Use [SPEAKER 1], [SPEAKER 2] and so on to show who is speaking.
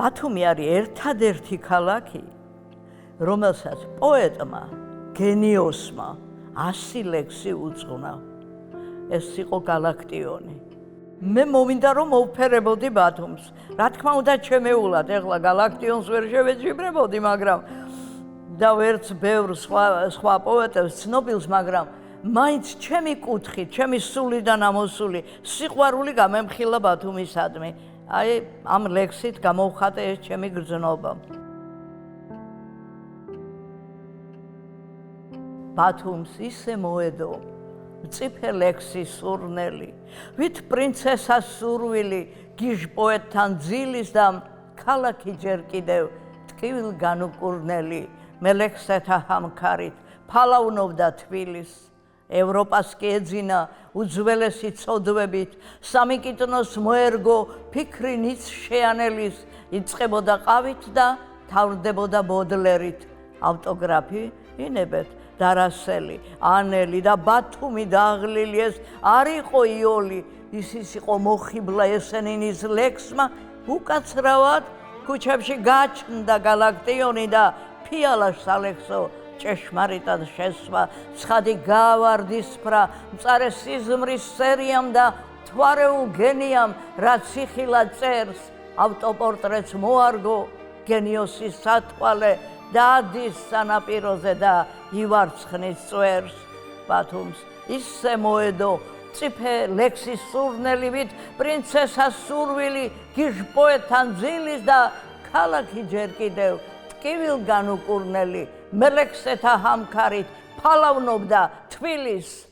[SPEAKER 1] ბათუმი არის ერთადერთი ქალაქი, რომელსაც პოეტმა, გენიოსმა 100 ლექსი უძღვნა. ეს იყო გალაქტიონი. მე მომინდა რომ მოვფერებოდი ბათუმს. რა თქმა უნდა, ჩემეულად, ეხლა გალაქტიონს ვერ შევეჯიბრებოდი, მაგრამ და ვერც ბევრ სხვა პოეტებს ცნობილს, მაგრამ მაინც ჩემი კუთხით, ჩემი სულიდან ამოსული სიყვარული გამემხილა ბათუმისადმი. აი, ამ ლექსით გამოვხატე ეს ჩემი გრძნობა. ბათუმს ისე მოედო მწიფე ლექსის სურნელი, ვით პრინცესას სურვილი, გიჟ პოეტთან ძილის და ქალაქი ჯერ კიდევ ტკივილ განუკურნელი, მე ლექსეთა ჰამქარით ფალავნობდა თბილისს. ევროპას კი ეძინა უძველესი ცოდვებით, სამიკიტნოს მოერგო ფიქრი ნიცშეანელის, იწყებოდა ყავით და თავრდებოდა ბოდლერით. ავტოგრაფი ინებეთ დარასელი, ანელი და ბათუმი დაღლილი, ეს არ იყო იოლი, ის იყო მოხიბლა ესენინის ლექსმა, უკაცრავად ქუჩებში გაჩნდა გალაქტიონი და ფიალა სალექსო ჭეშმარიტად შესვა, ცხადი გავარდისფრა, მწარე სიზმრის სერიამ და თვარეულ გენიამ, რაც იხილა წერს, ავტოპორტრეტს მოარგო, გენიოსის სათვალე, დადის სანაპიროზე და ივარცხნის წვერს. ბათუმს ისე მოედო მწიფე ლექსის სურნელივით, პრინცესას სურვილი, გიჟ პოეტთან ძილის და ქალაქი ჯერ კიდევ ტკივილ განუკურნელი, მე ლექსეთა ჰამქარით ფალავნობდა თბილისს.